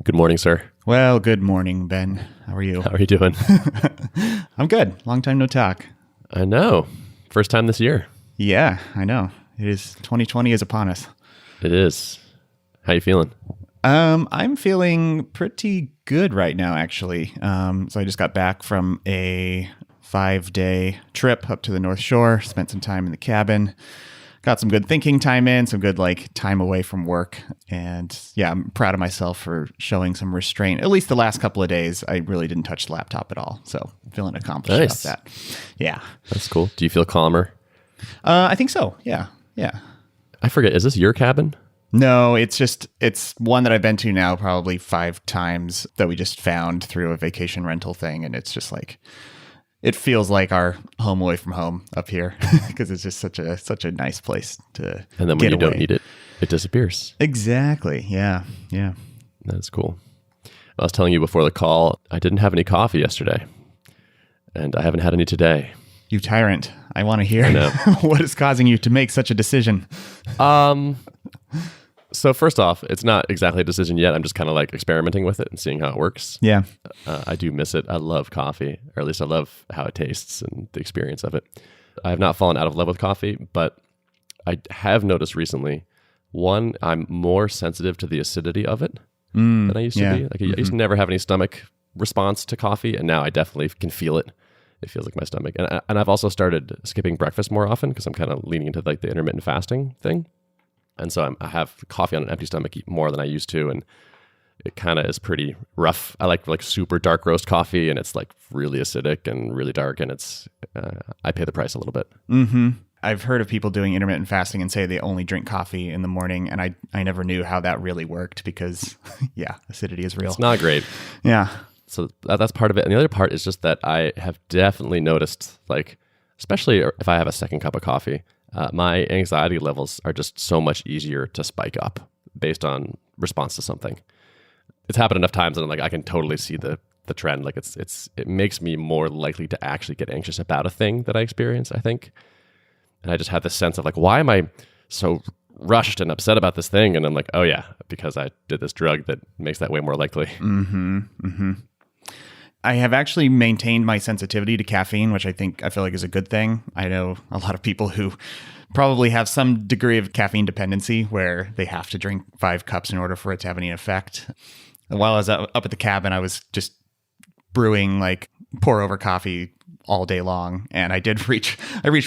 Good morning, sir. Well, good morning, Ben. How are you? How are you doing? I'm good. Long time no talk. I know. First time this year. Yeah, I know. It is 2020 is upon us. It is. How you feeling? I'm feeling pretty good right now, actually. So I just got back from a 5-day trip up to the North Shore, spent some time in the cabin, got some good thinking time in, some good time away from work. And yeah, I'm proud of myself for showing some restraint. At least the last couple of days, I really didn't touch the laptop at all. So feeling accomplished Nice. about that. Yeah. That's cool. Do you feel calmer? I think so. Yeah. Yeah. I forget. Is this your cabin? No, it's one that I've been to now probably 5 times that we just found through a vacation rental thing. And it's just it feels like our home away from home up here because it's just such a nice place to And then when you don't need it, it disappears. Exactly. Yeah. Yeah. That's cool. I was telling you before the call, I didn't have any coffee yesterday, and I haven't had any today. You tyrant. I want to hear I know. what is causing you to make such a decision. So first off, it's not exactly a decision yet. I'm just kind of experimenting with it and seeing how it works. Yeah. I do miss it. I love coffee, or at least I love how it tastes and the experience of it. I have not fallen out of love with coffee, but I have noticed recently, one, I'm more sensitive to the acidity of it than I used to be. I used to never have any stomach response to coffee, and now I definitely can feel it. It feels like my stomach. And I've also started skipping breakfast more often because I'm kind of leaning into the intermittent fasting thing. And so I have coffee on an empty stomach more than I used to, and it kind of is pretty rough. I like super dark roast coffee, and it's really acidic and really dark, and it's I pay the price a little bit. Mm-hmm. I've heard of people doing intermittent fasting and say they only drink coffee in the morning, and I never knew how that really worked because, yeah, acidity is real. It's not great. Yeah. So that's part of it. And the other part is just that I have definitely noticed, especially if I have a second cup of coffee, my anxiety levels are just so much easier to spike up based on response to something. It's happened enough times and I can totally see the trend. It makes me more likely to actually get anxious about a thing that I experience, I think. And I just have this sense of why am I so rushed and upset about this thing? And I'm like, oh yeah, because I did this drug that makes that way more likely. Mm-hmm. Mm-hmm. I have actually maintained my sensitivity to caffeine, which I feel like is a good thing. I know a lot of people who probably have some degree of caffeine dependency where they have to drink 5 cups in order for it to have any effect. And while I was up at the cabin, I was just brewing pour over coffee all day long. And I reached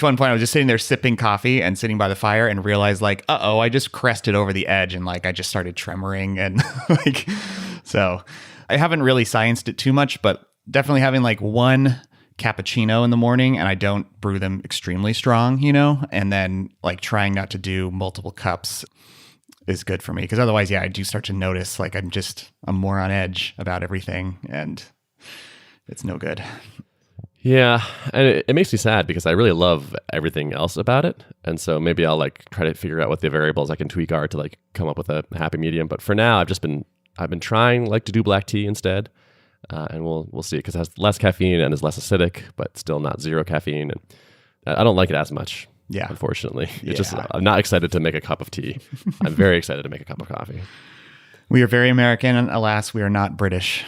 one point, I was just sitting there sipping coffee and sitting by the fire and realized I just crested over the edge and I just started tremoring and so I haven't really scienced it too much, but definitely having one cappuccino in the morning, and I don't brew them extremely strong, and then trying not to do multiple cups is good for me. Because otherwise, yeah, I do start to notice I'm more on edge about everything, and it's no good. Yeah, and it makes me sad because I really love everything else about it. And so maybe I'll try to figure out what the variables I can tweak are to come up with a happy medium. But for now, I've been trying to do black tea instead, and we'll see because it has less caffeine and is less acidic, but still not zero caffeine. And I don't like it as much. Yeah, unfortunately, I'm not excited to make a cup of tea. I'm very excited to make a cup of coffee. We are very American, and alas, we are not British.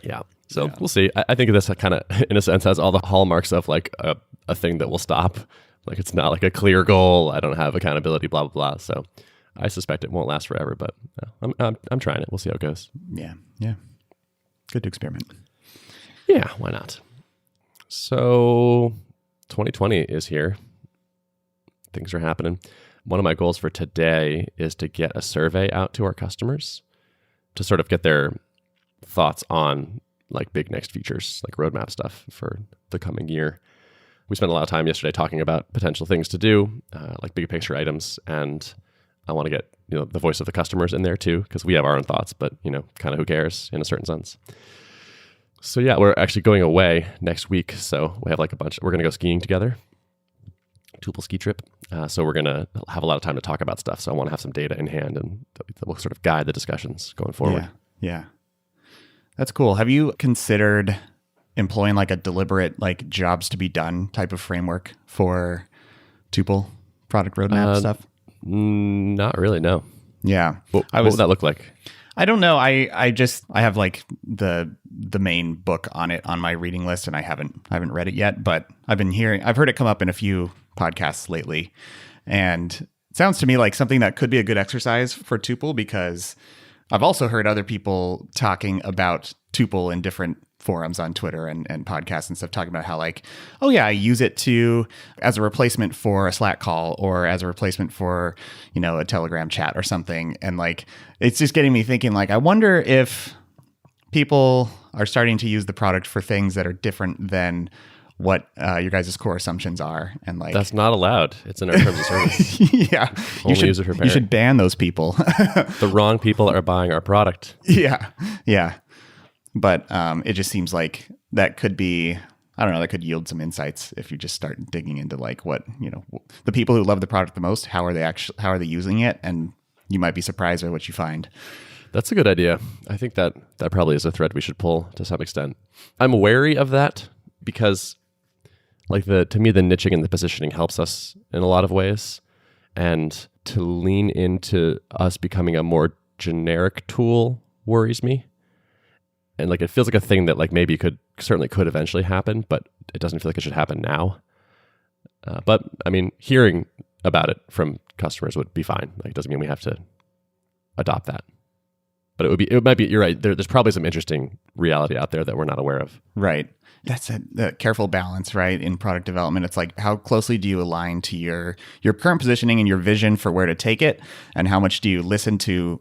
Yeah, so we'll see. I think this kind of, in a sense, has all the hallmarks of a thing that will stop. It's not a clear goal. I don't have accountability. Blah blah blah. So. I suspect it won't last forever, but I'm trying it. We'll see how it goes. Yeah, yeah. Good to experiment. Yeah, why not? So 2020 is here. Things are happening. One of my goals for today is to get a survey out to our customers to sort of get their thoughts on big next features, roadmap stuff for the coming year. We spent a lot of time yesterday talking about potential things to do, big picture items, and I want to get the voice of the customers in there too, because we have our own thoughts, but kind of who cares in a certain sense. So yeah, we're actually going away next week. So we have we're going to go skiing together, Tuple ski trip. So we're going to have a lot of time to talk about stuff. So I want to have some data in hand and that will sort of guide the discussions going forward. Yeah. That's cool. Have you considered employing a deliberate jobs to be done type of framework for Tuple product roadmap stuff? Not really, no. Yeah. What would that look like? I don't know. I have like the main book on it on my reading list, and I haven't read it yet, but I've heard it come up in a few podcasts lately, and it sounds to me like something that could be a good exercise for Tuple, because I've also heard other people talking about Tuple in different forums on Twitter and podcasts and stuff, talking about how like, oh yeah, I use it as a replacement for a Slack call, or as a replacement for, a Telegram chat or something. And like, it's just getting me thinking, like, I wonder if people are starting to use the product for things that are different than what your guys' core assumptions are. And like, that's not allowed. It's in our terms of service. Yeah. Only use it for you should ban those people. The wrong people are buying our product. Yeah. Yeah. But it just seems like that could be, I don't know, that could yield some insights if you just start digging into like what, the people who love the product the most, how are they using it? And you might be surprised by what you find. That's a good idea. I think that probably is a thread we should pull to some extent. I'm wary of that because like to me, the niching and the positioning helps us in a lot of ways. And to lean into us becoming a more generic tool worries me. And like, it feels like a thing that like maybe could eventually happen, but it doesn't feel like it should happen now. But I mean, hearing about it from customers would be fine. Like, it doesn't mean we have to adopt that. But it might be, you're right. There's probably some interesting reality out there that we're not aware of. Right. That's a careful balance, right? In product development, it's like, how closely do you align to your current positioning and your vision for where to take it? And how much do you listen to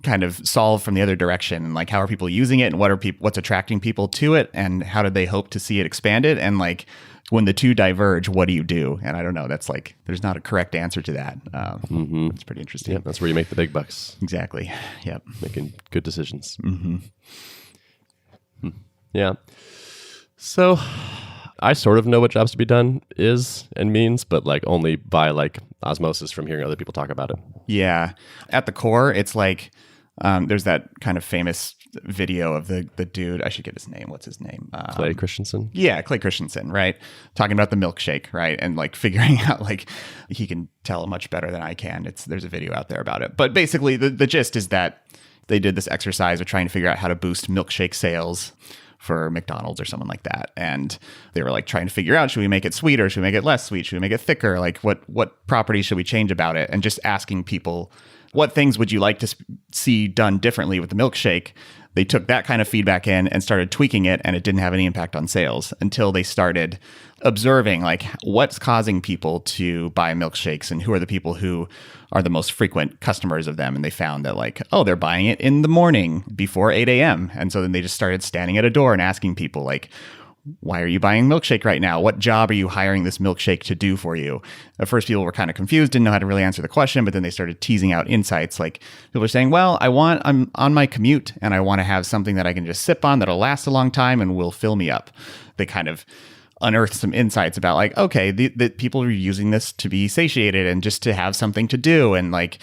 kind of solve from the other direction? And like, how are people using it, and what's attracting people to it, and how do they hope to see it expanded? And like, when the two diverge, what do you do? And I don't know. That's like, there's not a correct answer to that. It's pretty interesting. Yeah, that's where you make the big bucks. Exactly. Yep. Making good decisions. Mm-hmm. Yeah. So I sort of know what jobs to be done is and means, but like only by like osmosis from hearing other people talk about it. Yeah. At the core, it's like, there's that kind of famous video of the dude. I should get his name. What's his name? Clay Christensen. Yeah, Clay Christensen, right? Talking about the milkshake, right? And like figuring out like he can tell much better than I can. There's a video out there about it. But basically the gist is that they did this exercise of trying to figure out how to boost milkshake sales for McDonald's or someone like that. And they were like trying to figure out, should we make it sweeter? Should we make it less sweet? Should we make it thicker? Like what properties should we change about it? And just asking people, what things would you like to see done differently with the milkshake? They took that kind of feedback in and started tweaking it, and it didn't have any impact on sales until they started observing like what's causing people to buy milkshakes and who are the people who are the most frequent customers of them. And they found that like, oh, they're buying it in the morning before 8 a.m. And so then they just started standing at a door and asking people like, why are you buying milkshake right now? What job are you hiring this milkshake to do for you? At first, people were kind of confused, didn't know how to really answer the question, but then they started teasing out insights. Like people are saying, well, I'm on my commute and I want to have something that I can just sip on that'll last a long time and will fill me up. They kind of unearthed some insights about like, okay, the people are using this to be satiated and just to have something to do. And like,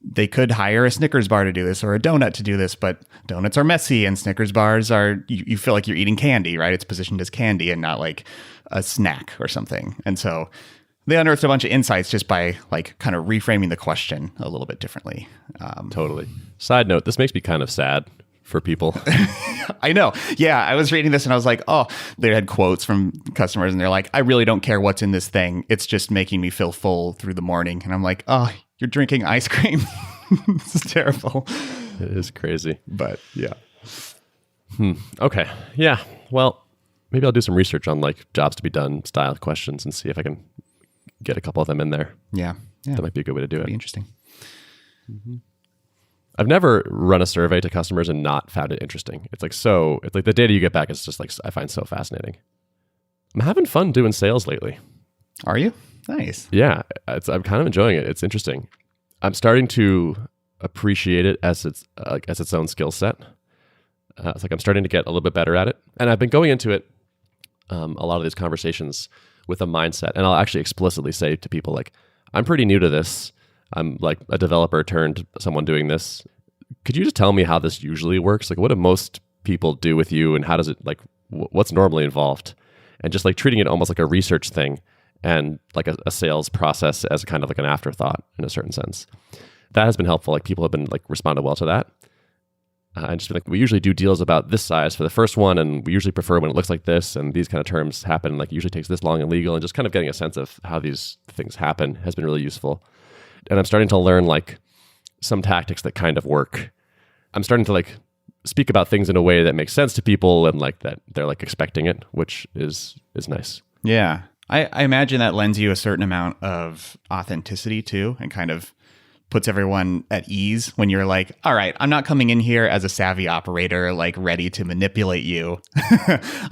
they could hire a Snickers bar to do this or a donut to do this, but donuts are messy and Snickers bars are, you feel like you're eating candy, right? It's positioned as candy and not like a snack or something. And so they unearthed a bunch of insights just by like kind of reframing the question a little bit differently. Totally. Side note, this makes me kind of sad for people. I know. Yeah. I was reading this and I was like, oh, they had quotes from customers and they're like, I really don't care what's in this thing. It's just making me feel full through the morning. And I'm like, oh, you're drinking ice cream. This is terrible. It is crazy. But yeah. Okay. Yeah. Well, maybe I'll do some research on like jobs to be done style questions and see if I can get a couple of them in there. Yeah. That might be a good way to do it. Be interesting. Mm-hmm. I've never run a survey to customers and not found it interesting. It's like the data you get back is just like, I find so fascinating. I'm having fun doing sales lately. Are you? Nice. Yeah. I'm kind of enjoying it. It's interesting. I'm starting to appreciate it as its own skill set. It's like I'm starting to get a little bit better at it. And I've been going into it, a lot of these conversations with a mindset. And I'll actually explicitly say to people like, I'm pretty new to this. I'm like a developer turned someone doing this. Could you just tell me how this usually works? Like, what do most people do with you, and how does it like? What's normally involved? And just like treating it almost like a research thing, and like a sales process as kind of like an afterthought in a certain sense. that has been helpful. Like people have been like responded well to that. And just been like, we usually do deals about this size for the first one, and we usually prefer when it looks like this, and these kind of terms happen. Like it usually takes this long in legal, and just kind of getting a sense of how these things happen has been really useful. And I'm starting to learn like some tactics that kind of work. I'm starting to like speak about things in a way that makes sense to people, and like that they're like expecting it, which is nice. Yeah. I imagine that lends you a certain amount of authenticity too, and kind of puts everyone at ease when you're like, all right, I'm not coming in here as a savvy operator, like ready to manipulate you.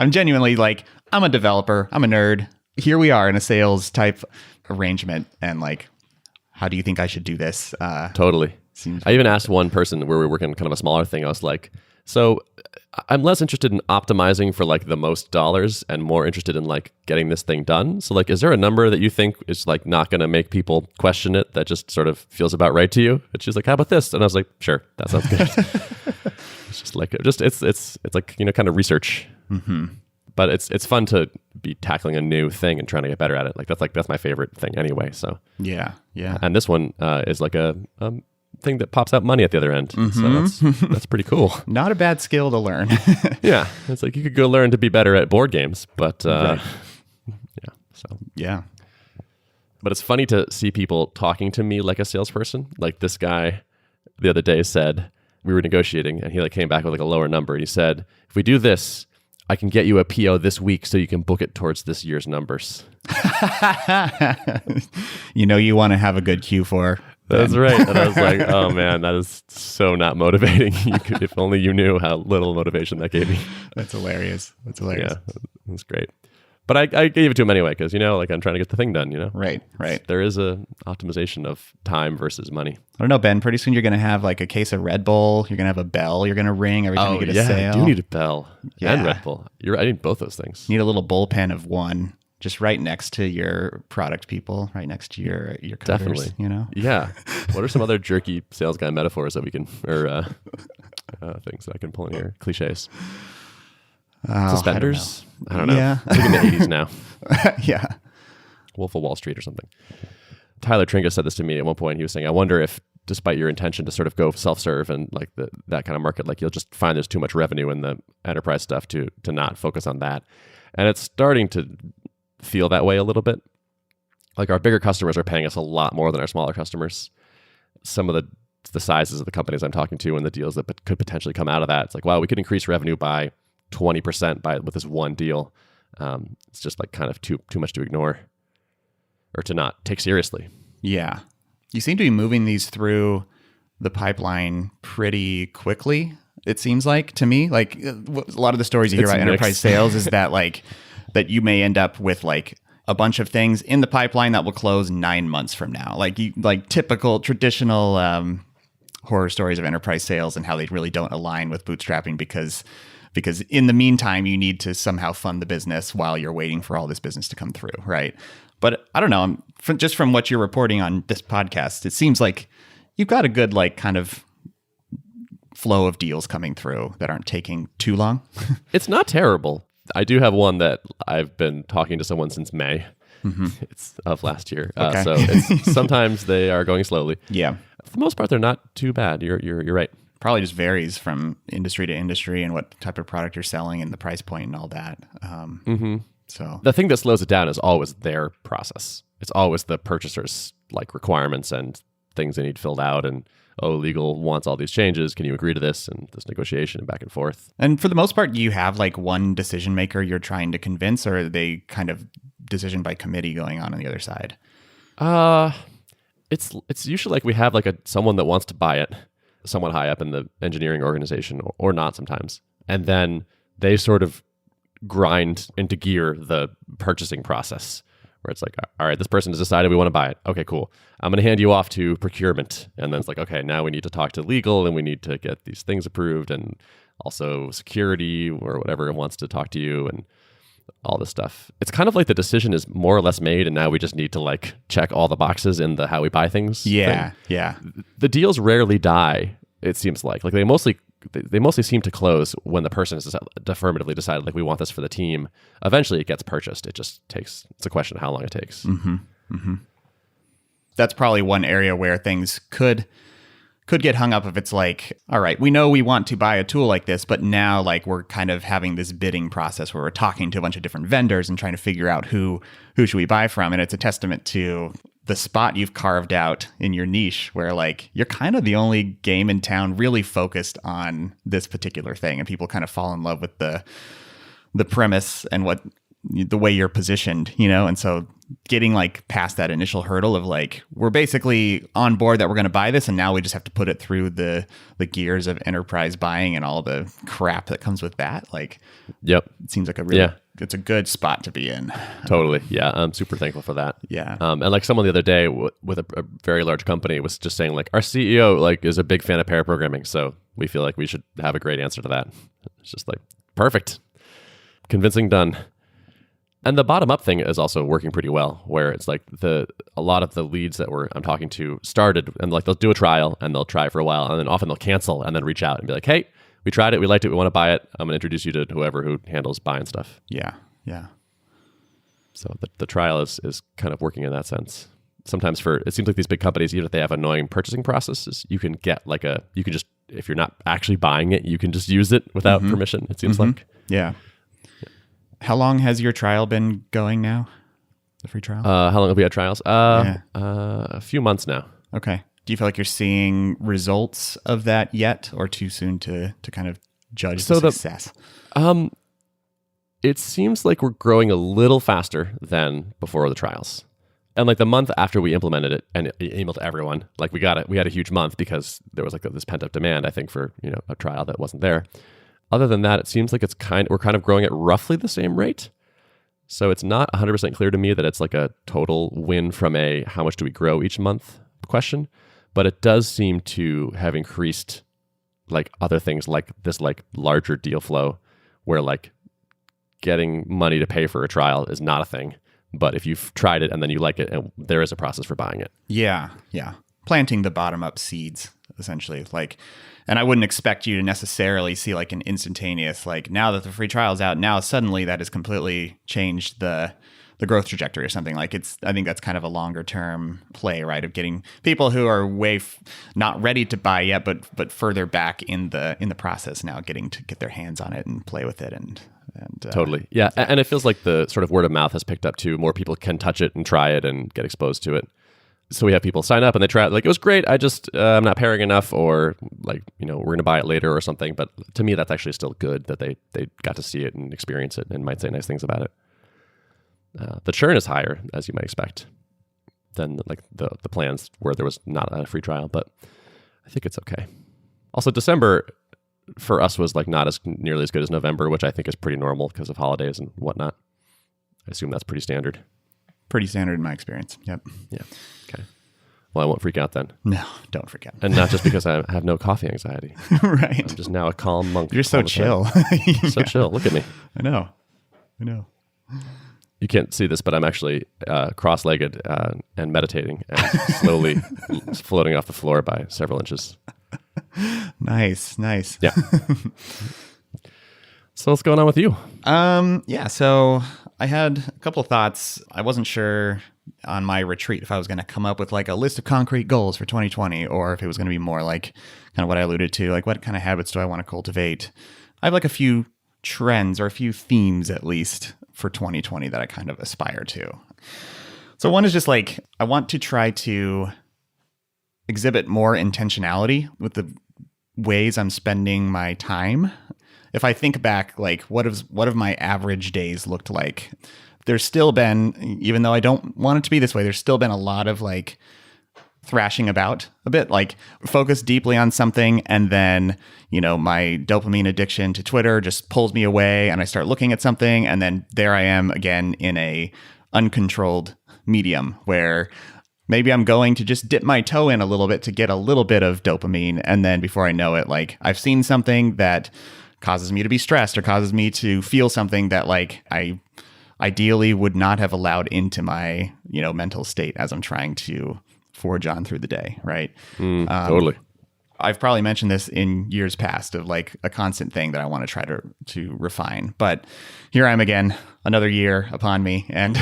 I'm genuinely like, I'm a developer, I'm a nerd. Here we are in a sales type arrangement. And like, how do you think I should do this? Totally. I even asked one person where we were working kind of a smaller thing. I was like, so I'm less interested in optimizing for like the most dollars and more interested in like getting this thing done. So like, is there a number that you think is like not going to make people question it that just sort of feels about right to you? And she's like, how about this? And I was like, sure, that sounds good. It's just like, it's like, you know, kind of research. Mm-hmm. But it's fun to be tackling a new thing and trying to get better at it. Like that's my favorite thing anyway. So yeah. And this one is like a thing that pops out money at the other end. Mm-hmm. So that's pretty cool. Not a bad skill to learn. Yeah. It's like you could go learn to be better at board games, but right. Yeah. But it's funny to see people talking to me like a salesperson. Like this guy the other day said, we were negotiating and he like came back with like a lower number. And he said, if we do this, I can get you a PO this week so you can book it towards this year's numbers. You know, you want to have a good Q4. That's right. And I was like, oh man, that is so not motivating. If only you knew how little motivation that gave me. That's hilarious. Yeah, that's great. But I gave it to him anyway because, you know, like I'm trying to get the thing done, you know? Right. There is a optimization of time versus money. I don't know, Ben, pretty soon you're going to have like a case of Red Bull. You're going to have a bell you're going to ring every time you get a sale. I do need a bell and Red Bull. I need both those things. You need a little bullpen of one just right next to your product people, right next to your coders, definitely. You know? Yeah. What are some other jerky sales guy metaphors that we can, or things that I can pull in here? Cliches. Suspenders? I don't know. Yeah. It's like in the 80s now. Yeah. Wolf of Wall Street or something. Tyler Tringa said this to me at one point. He was saying, I wonder if despite your intention to sort of go self-serve and like that kind of market, like you'll just find there's too much revenue in the enterprise stuff to not focus on that. And it's starting to feel that way a little bit. Like our bigger customers are paying us a lot more than our smaller customers. Some of the sizes of the companies I'm talking to and the deals that could potentially come out of that, it's like, wow, we could increase revenue by 20% with this one deal. It's just like kind of too much to ignore or to not take seriously. Yeah. You seem to be moving these through the pipeline pretty quickly, it seems like to me. Like a lot of the stories you hear about enterprise sales is that like that you may end up with like a bunch of things in the pipeline that will close 9 months from now. Like typical traditional horror stories of enterprise sales and how they really don't align with bootstrapping because in the meantime, you need to somehow fund the business while you're waiting for all this business to come through, right? But I don't know, just from what you're reporting on this podcast, it seems like you've got a good like kind of flow of deals coming through that aren't taking too long. It's not terrible. I do have one that I've been talking to someone since May. Mm-hmm. It's of last year. Okay. So sometimes they are going slowly. Yeah. For the most part, they're not too bad. You're right. Probably just varies from industry to industry and what type of product you're selling and the price point and all that. So the thing that slows it down is always their process. It's always the purchaser's like requirements and things they need filled out and legal wants all these changes. Can you agree to this? And this negotiation and back and forth. And for the most part, do you have like one decision maker you're trying to convince, or are they kind of decision by committee going on the other side? It's usually like we have like someone that wants to buy it, someone high up in the engineering organization or not sometimes. And then they sort of grind into gear the purchasing process where it's like, all right, this person has decided we want to buy it. Okay, cool. I'm going to hand you off to procurement. And then it's like, okay, now we need to talk to legal and we need to get these things approved and also security or whatever wants to talk to you and all this stuff. It's kind of like the decision is more or less made and now we just need to like check all the boxes in the how we buy things. Yeah, thing. yeah. The deals rarely die, it seems like. Like they mostly seem to close when the person has affirmatively decided like we want this for the team. Eventually it gets purchased. It's a question of how long it takes. Mm-hmm. Mm-hmm. That's probably one area where things could could get hung up if it's like, all right, we know we want to buy a tool like this, but now like we're kind of having this bidding process where we're talking to a bunch of different vendors and trying to figure out who should we buy from. And it's a testament to the spot you've carved out in your niche where like you're kind of the only game in town really focused on this particular thing, and people kind of fall in love with the premise and the way you're positioned, and so getting like past that initial hurdle of like, we're basically on board that we're going to buy this, and now we just have to put it through the gears of enterprise buying and all the crap that comes with that. Like, yep, it seems like a really it's a good spot to be in. Totally. Yeah. I'm super thankful for that. Yeah. And like someone the other day with a very large company was just saying like, our CEO like is a big fan of pair programming. So we feel like we should have a great answer to that. It's just like, perfect. Convincing done. And the bottom up thing is also working pretty well, where it's like a lot of the leads that I'm talking to started and like they'll do a trial and they'll try for a while and then often they'll cancel and then reach out and be like, hey, we tried it, we liked it, we want to buy it. I'm going to introduce you to whoever who handles buying stuff. Yeah. Yeah. So the trial is kind of working in that sense. Sometimes it seems like these big companies, even if they have annoying purchasing processes, you can get you can just, if you're not actually buying it, you can just use it without permission, it seems like. Yeah. How long has your trial been going now? The free trial? How long have we had trials? A few months now. Okay. Do you feel like you're seeing results of that yet, or too soon to kind of judge the success? It seems like we're growing a little faster than before the trials. And like the month after we implemented it and emailed everyone, like we had a huge month because there was like this pent up demand, I think, for a trial that wasn't there. Other than that, it seems like we're kind of growing at roughly the same rate. So it's not 100% clear to me that it's like a total win from a how much do we grow each month question, but it does seem to have increased like other things like this like larger deal flow where like getting money to pay for a trial is not a thing. But if you've tried it and then you like it, and there is a process for buying it. Yeah, yeah. Planting the bottom-up seeds, essentially. Like, and I wouldn't expect you to necessarily see like an instantaneous, like now that the free trial is out, now suddenly that has completely changed the growth trajectory or something. Like I think that's kind of a longer-term play, right? Of getting people who are not ready to buy yet, but further back in the process now, getting to get their hands on it and play with it and totally. Yeah. And it feels like the sort of word of mouth has picked up too. More people can touch it and try it and get exposed to it. So we have people sign up and they try it. Like, it was great. I just, I'm not pairing enough, or like, we're going to buy it later or something. But to me, that's actually still good that they got to see it and experience it and might say nice things about it. The churn is higher, as you might expect, than like the plans where there was not a free trial, but I think it's okay. Also, December for us was like not as nearly as good as November, which I think is pretty normal because of holidays and whatnot. I assume that's pretty standard. Pretty standard in my experience. Yep. Yeah. Okay. Well, I won't freak out then. No, don't freak out. And not just because I have no coffee anxiety. Right. I'm just now a calm monk. You're so chill. So chill. Look at me. I know. You can't see this, but I'm actually cross-legged and meditating and slowly floating off the floor by several inches. Nice. Yeah. So what's going on with you? Yeah, so I had a couple of thoughts. I wasn't sure on my retreat if I was going to come up with like a list of concrete goals for 2020, or if it was going to be more like kind of what I alluded to, like what kind of habits do I want to cultivate? I have like a few trends, or a few themes at least, for 2020 that I kind of aspire to. So one is just like, I want to try to exhibit more intentionality with the ways I'm spending my time. If I think back, like what have my average days looked like? There's still been, even though I don't want it to be this way, there's still been a lot of like thrashing about a bit, like focus deeply on something, and then, my dopamine addiction to Twitter just pulls me away and I start looking at something, and then there I am again in a uncontrolled medium where maybe I'm going to just dip my toe in a little bit to get a little bit of dopamine, and then before I know it, like I've seen something that causes me to be stressed or causes me to feel something that like I ideally would not have allowed into my, mental state as I'm trying to forge on through the day, right? Totally. I've probably mentioned this in years past of like a constant thing that I want to try to refine. But here I am again, another year upon me. And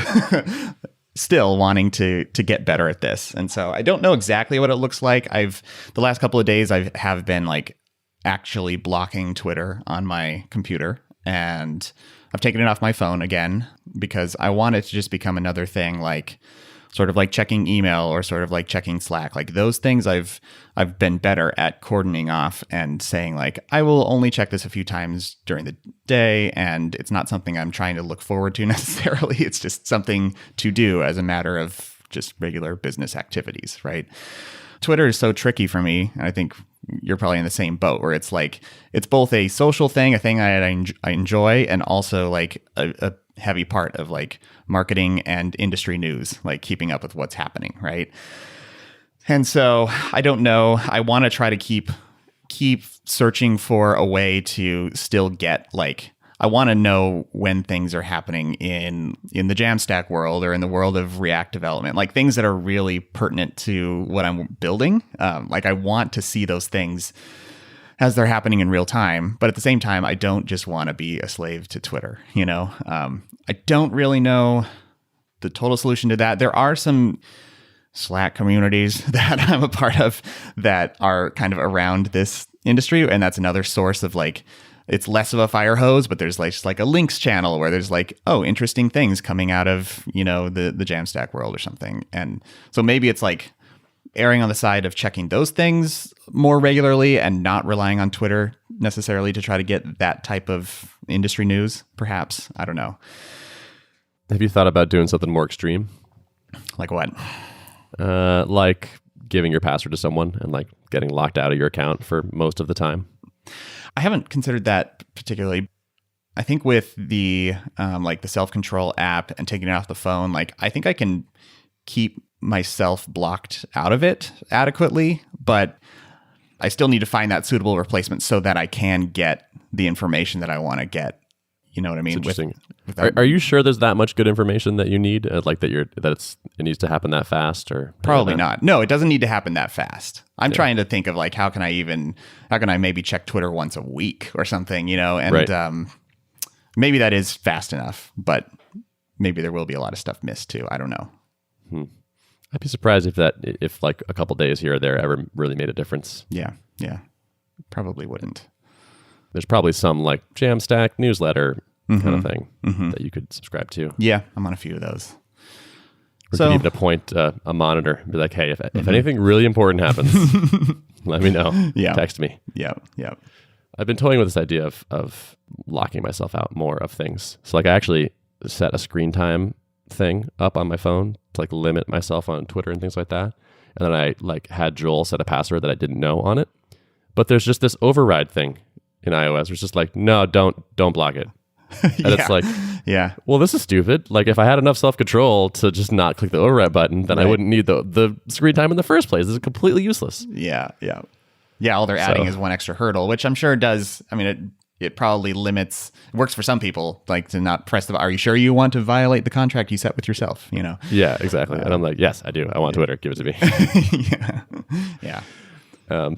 still wanting to get better at this. And so I don't know exactly what it looks like. The last couple of days I have been like actually blocking Twitter on my computer, and I've taken it off my phone again because I want it to just become another thing, like sort of like checking email or sort of like checking Slack. Like those things I've been better at cordoning off and saying like, I will only check this a few times during the day, and it's not something I'm trying to look forward to necessarily. It's just something to do as a matter of just regular business activities, right? Twitter is so tricky for me, and I think you're probably in the same boat, where it's like, it's both a social thing, a thing I enjoy, and also like a heavy part of like marketing and industry news, like keeping up with what's happening, right? And so I don't know. I want to try to keep searching for a way to still get like, I want to know when things are happening in the Jamstack world or in the world of React development, like things that are really pertinent to what I'm building. Like I want to see those things as they're happening in real time. But at the same time, I don't just want to be a slave to Twitter. You know, I don't really know the total solution to that. There are some Slack communities that I'm a part of that are kind of around this industry. And that's another source of like, it's less of a fire hose, but there's like just like a links channel where there's like, oh, interesting things coming out of, you know, the Jamstack world or something. And so maybe it's like erring on the side of checking those things more regularly and not relying on Twitter necessarily to try to get that type of industry news, perhaps. I don't know. Have you thought about doing something more extreme? Like what? Like giving your password to someone and like getting locked out of your account for most of the time. I haven't considered that particularly. I think with the like the self-control app and taking it off the phone, like I think I can keep myself blocked out of it adequately, but I still need to find that suitable replacement so that I can get the information that I want to get. You know what I mean? Interesting. Are you sure there's that much good information that you need? Like that it needs to happen that fast, or probably not. No, it doesn't need to happen that fast. I'm trying to think of like how can I maybe check Twitter once a week or something, you know? And right. Maybe that is fast enough, but maybe there will be a lot of stuff missed too. I don't know. I'd be surprised if like a couple days here or there ever really made a difference. Yeah. Probably wouldn't. There's probably some like Jamstack newsletter kind of thing that you could subscribe to. Yeah, I'm on a few of those. Or you could even appoint a monitor and be like, hey, if anything really important happens, let me know. Yeah. Text me. Yeah. I've been toying with this idea of locking myself out more of things. So like I actually set a screen time thing up on my phone to like limit myself on Twitter and things like that. And then I like had Joel set a password that I didn't know on it. But there's just this override thing in iOS. It's just like, no, don't block it. And it's like, yeah, well, this is stupid. Like if I had enough self-control to just not click the override button, then I wouldn't need the screen time in the first place. This is completely useless. Yeah. All they're adding is one extra hurdle, which I'm sure does. I mean, it probably limits. It works for some people, like to not press the. Are you sure you want to violate the contract you set with yourself? You know. Yeah, exactly. And I'm like, yes, I do. I want Twitter. Give it to me. Yeah.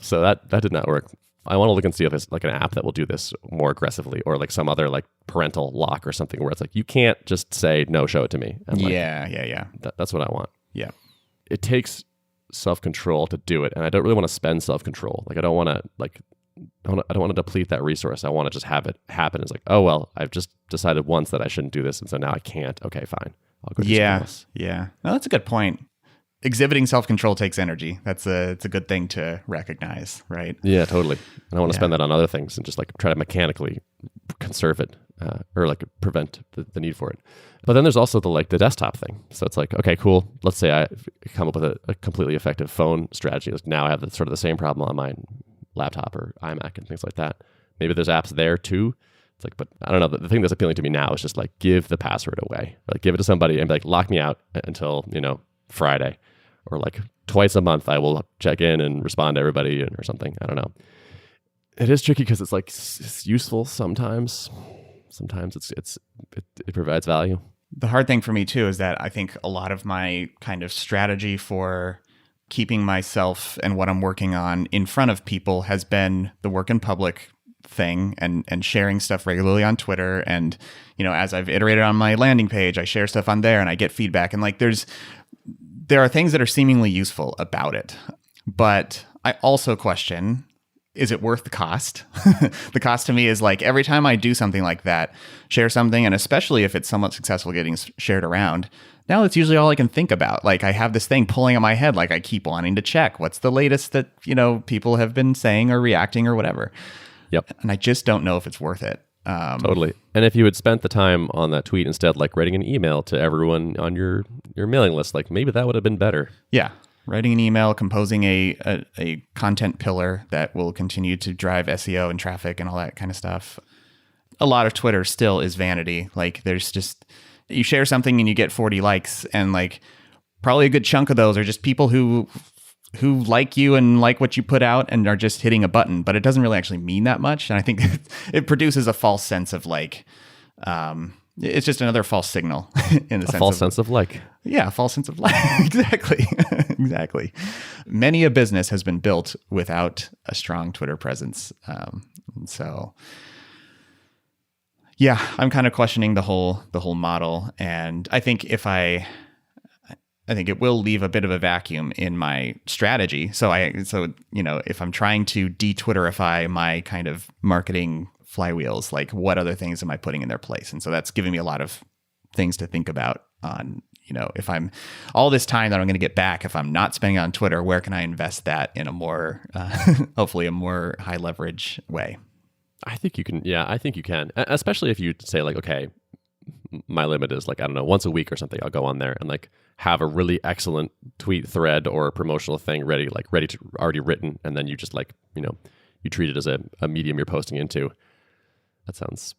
So that did not work. I want to look and see if it's like an app that will do this more aggressively, or like some other like parental lock or something where it's like, you can't just say, no, show it to me. And Yeah. That's what I want. Yeah. It takes self-control to do it. And I don't really want to spend self-control. Like I don't want to I don't want to deplete that resource. I want to just have it happen. It's like, oh, well, I've just decided once that I shouldn't do this. And so now I can't. Okay, fine. I'll go do something else. Yeah. No, that's a good point. Exhibiting self-control takes energy. It's a good thing to recognize, right? Yeah, totally. And I want to spend that on other things and just like try to mechanically conserve it or like prevent the need for it. But then there's also the desktop thing. So it's like, okay, cool. Let's say I come up with a completely effective phone strategy. Like now I have sort of the same problem on my laptop or iMac and things like that. Maybe there's apps there too. It's like, but I don't know. The thing that's appealing to me now is just like give the password away. Or like give it to somebody and be like, lock me out until, Friday. Or like twice a month, I will check in and respond to everybody or something. I don't know. It is tricky because it's like it's useful sometimes. Sometimes it provides value. The hard thing for me too is that I think a lot of my kind of strategy for keeping myself and what I'm working on in front of people has been the work in public thing and sharing stuff regularly on Twitter. And, as I've iterated on my landing page, I share stuff on there and I get feedback. And like there are things that are seemingly useful about it. But I also question, is it worth the cost? The cost to me is like every time I do something like that, share something, and especially if it's somewhat successful getting shared around, now that's usually all I can think about. Like I have this thing pulling on my head, like I keep wanting to check what's the latest that, people have been saying or reacting or whatever. Yep. And I just don't know if it's worth it. Totally. And if you had spent the time on that tweet instead, like writing an email to everyone on your mailing list, like maybe that would have been better. Yeah. Writing an email, composing a content pillar that will continue to drive SEO and traffic and all that kind of stuff. A lot of Twitter still is vanity. Like there's just, you share something and you get 40 likes, and like probably a good chunk of those are just people who like you and like what you put out and are just hitting a button, but it doesn't really actually mean that much. And I think it produces a false sense of like, it's just another false signal in the sense false sense of like. Yeah, a false sense of like. Exactly. Exactly. Many a business has been built without a strong Twitter presence. So yeah, I'm kind of questioning the whole model. And I think I think it will leave a bit of a vacuum in my strategy. So if I'm trying to de-Twitterify my kind of marketing flywheels, like what other things am I putting in their place? And so that's giving me a lot of things to think about on, if I'm all this time that I'm going to get back, if I'm not spending it on Twitter, where can I invest that in a more, hopefully a more high leverage way? I think you can. Yeah, I think you can. Especially if you say like, okay, my limit is like, I don't know, once a week or something, I'll go on there and like have a really excellent tweet thread or promotional thing ready to already written. And then you just like, you treat it as a medium you're posting into. That sounds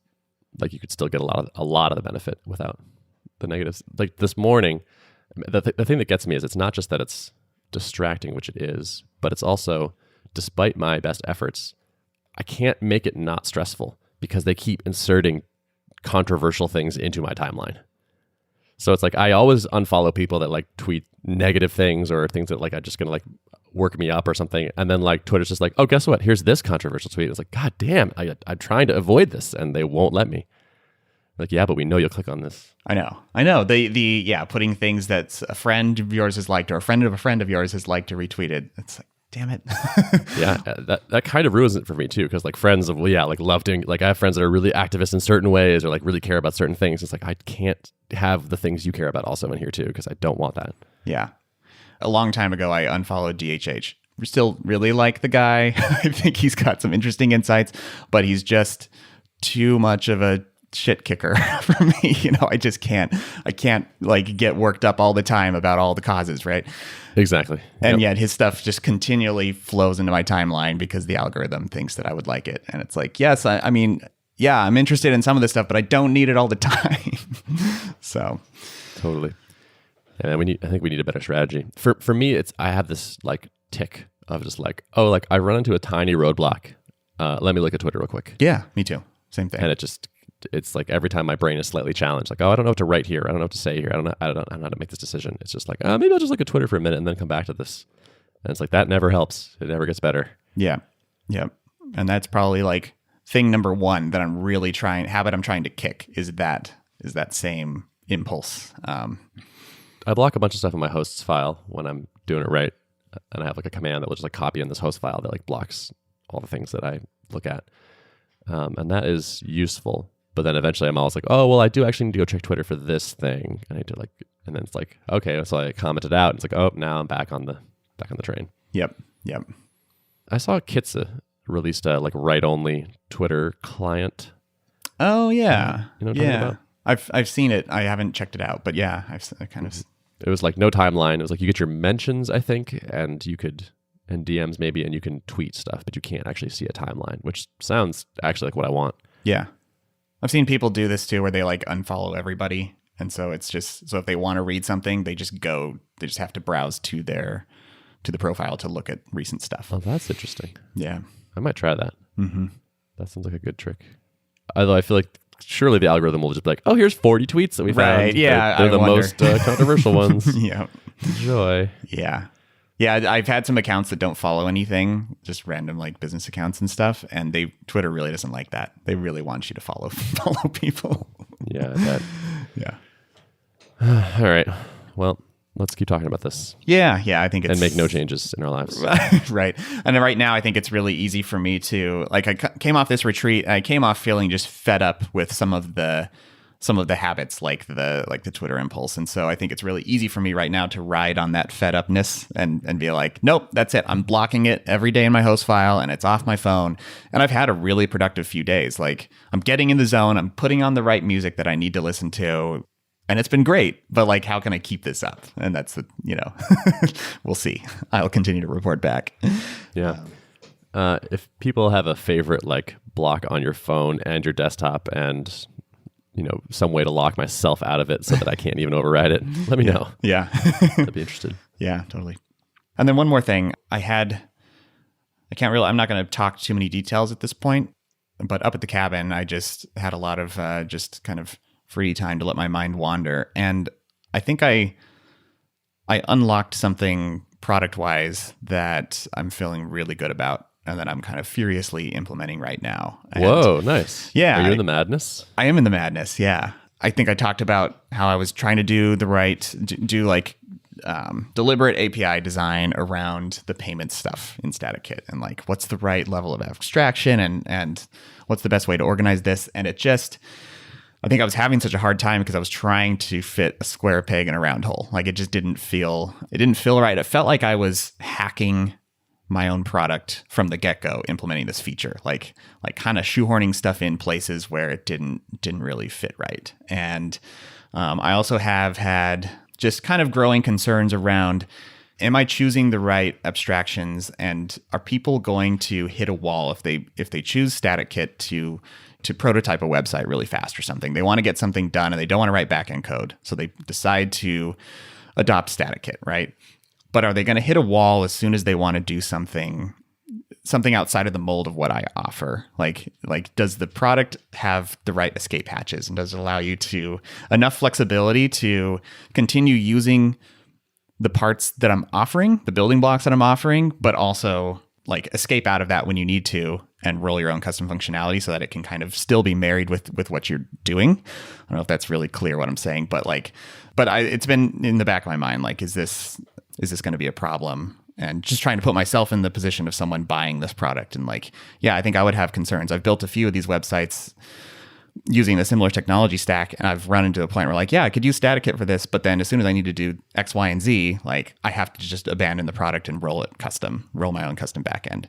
like you could still get a lot of the benefit without the negatives. Like this morning, the thing that gets me is it's not just that it's distracting, which it is, but it's also, despite my best efforts, I can't make it not stressful because they keep inserting controversial things into my timeline. So it's like I always unfollow people that like tweet negative things or things that like are just gonna like work me up or something. And then like Twitter's just like, oh, guess what? Here's this controversial tweet. It's like, God damn, I'm trying to avoid this and they won't let me. Like, yeah, but we know you'll click on this. I know. The putting things that a friend of yours has liked or a friend of yours has liked or retweeted. It's like, damn it. Yeah, that kind of ruins it for me too, because like friends of like love doing, like I have friends that are really activists in certain ways or like really care about certain things. It's like I can't have the things you care about also in here too, because I don't want that. Yeah. A long time ago, I unfollowed DHH. Still really like the guy. I think he's got some interesting insights, but he's just too much of a shit kicker for me. I just can't. I can't like get worked up all the time about all the causes, right? Exactly. And yet his stuff just continually flows into my timeline because the algorithm thinks that I would like it. And it's like, yes, I mean, yeah, I'm interested in some of this stuff, but I don't need it all the time. So totally. And I think we need a better strategy. For me, I have this like tick of just like, oh, like I run into a tiny roadblock. Let me look at Twitter real quick. Yeah, me too. Same thing. And it's like every time my brain is slightly challenged, like, oh, I don't know what to write here. I don't know what to say here. I don't know how to make this decision. It's just like, maybe I'll just look at Twitter for a minute and then come back to this. And it's like, that never helps. It never gets better. Yeah. Yeah. And that's probably like thing number one that I'm really trying to kick is that same impulse. I block a bunch of stuff in my hosts file when I'm doing it right. And I have like a command that will just like copy in this host file that like blocks all the things that I look at. And that is useful. But then eventually I'm always like, oh, well, I do actually need to go check Twitter for this thing. I need to like, and then it's like, okay, so I commented out. It's like, oh, now I'm back on the train. Yep. I saw Kitsa released a like write-only Twitter client. Oh yeah, you know what I'm talking about? I've seen it. I haven't checked it out, but yeah, I kind of. It was like no timeline. It was like you get your mentions, I think, and DMs maybe, and you can tweet stuff, but you can't actually see a timeline, which sounds actually like what I want. Yeah. I've seen people do this too, where they like unfollow everybody. And so it's just, so if they want to read something, they just have to browse to the profile to look at recent stuff. Oh, that's interesting. Yeah. I might try that. Mm-hmm. That sounds like a good trick. Although I feel like surely the algorithm will just be like, oh, here's 40 tweets that we found. Right. Yeah. They're the most controversial ones. Yeah. Enjoy. Yeah. Yeah, I've had some accounts that don't follow anything, just random like business accounts and stuff, and Twitter really doesn't like that. They really want you to follow people. Yeah, I bet. Yeah. All right. Well, let's keep talking about this. Yeah, I think it's... And make no changes in our lives. Right. And right now, I think it's really easy for me to... Like, I came off this retreat, and I came off feeling just fed up with some of the habits, like the Twitter impulse. And so I think it's really easy for me right now to ride on that fed upness and be like, nope, that's it. I'm blocking it every day in my host file, and it's off my phone. And I've had a really productive few days. Like, I'm getting in the zone. I'm putting on the right music that I need to listen to. And it's been great, but like, how can I keep this up? And that's we'll see. I'll continue to report back. Yeah. If people have a favorite like block on your phone and your desktop, and some way to lock myself out of it so that I can't even override it, let me know. Yeah, I'd be interested. Yeah, totally. And then one more thing, I'm not going to talk too many details at this point, but up at the cabin, I just had a lot of just kind of free time to let my mind wander. And I think I unlocked something product-wise that I'm feeling really good about, and that I'm kind of furiously implementing right now. And whoa, nice. Yeah. Are you in the madness? I am in the madness, yeah. I think I talked about how I was trying to do deliberate API design around the payment stuff in StaticKit, and like, what's the right level of abstraction and what's the best way to organize this. And I think I was having such a hard time because I was trying to fit a square peg in a round hole. Like, it just didn't feel right. It felt like I was hacking my own product from the get-go, implementing this feature, like kind of shoehorning stuff in places where it didn't really fit right. And I also have had just kind of growing concerns around, am I choosing the right abstractions, and are people going to hit a wall if they choose StaticKit to prototype a website really fast or something? They want to get something done and they don't want to write backend code, so they decide to adopt StaticKit, right? But are they going to hit a wall as soon as they want to do something outside of the mold of what I offer? Like, does the product have the right escape hatches, and does it allow you to enough flexibility to continue using the parts that I'm offering, the building blocks that I'm offering, but also like escape out of that when you need to and roll your own custom functionality so that it can kind of still be married with what you're doing? I don't know if that's really clear what I'm saying, but it's been in the back of my mind, like, is this going to be a problem? And just trying to put myself in the position of someone buying this product. And like, yeah, I think I would have concerns. I've built a few of these websites using a similar technology stack, and I've run into a point where like, yeah, I could use StaticKit for this, but then as soon as I need to do X, Y, and Z, like, I have to just abandon the product and roll my own custom backend.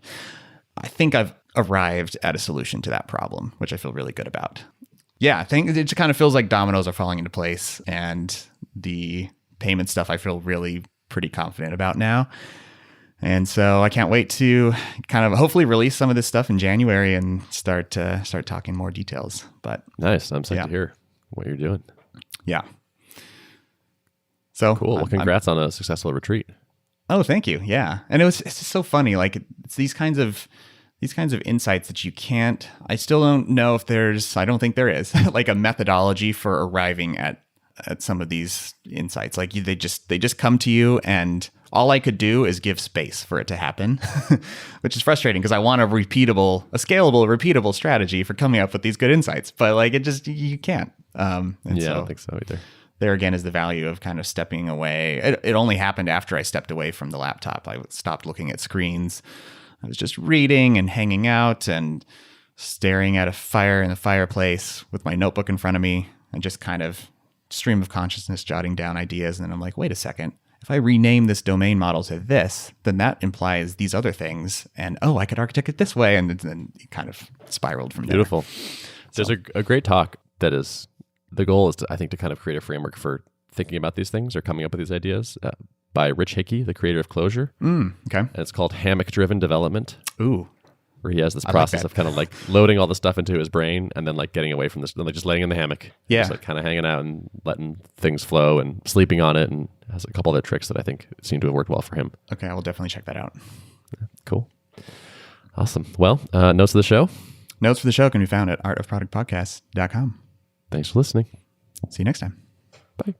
I think I've arrived at a solution to that problem, which I feel really good about. Yeah, I think it just kind of feels like dominoes are falling into place, and the payment stuff I feel really pretty confident about now. And so I can't wait to kind of hopefully release some of this stuff in January and start talking more details. But nice. I'm psyched to hear what you're doing. Yeah. So cool. Well, congrats on a successful retreat. Oh, thank you. Yeah. And it's just so funny. Like, it's these kinds of insights that you can't, I still don't know if I don't think there is like a methodology for arriving at some of these insights. Like, they just come to you, and all I could do is give space for it to happen, which is frustrating because I want a scalable, repeatable strategy for coming up with these good insights. But like, you can't. I don't think so either. There again is the value of kind of stepping away. It only happened after I stepped away from the laptop. I stopped looking at screens. I was just reading and hanging out and staring at a fire in the fireplace with my notebook in front of me, and just kind of stream of consciousness jotting down ideas. And then I'm like, wait a second. If I rename this domain model to this, then that implies these other things. And I could architect it this way. And then it kind of spiraled from there. Beautiful. There's a great talk that is, the goal is to kind of create a framework for thinking about these things or coming up with these ideas by Rich Hickey, the creator of Clojure. Okay. And it's called hammock-driven development. Ooh. Where he has this process of kind of like loading all the stuff into his brain and then like getting away from this, like just laying in the hammock. Yeah. Just like kind of hanging out and letting things flow and sleeping on it, and has a couple other tricks that I think seem to have worked well for him. Okay, I will definitely check that out. Yeah, cool. Awesome. Well, notes for the show? Notes for the show can be found at artofproductpodcast.com. Thanks for listening. See you next time. Bye.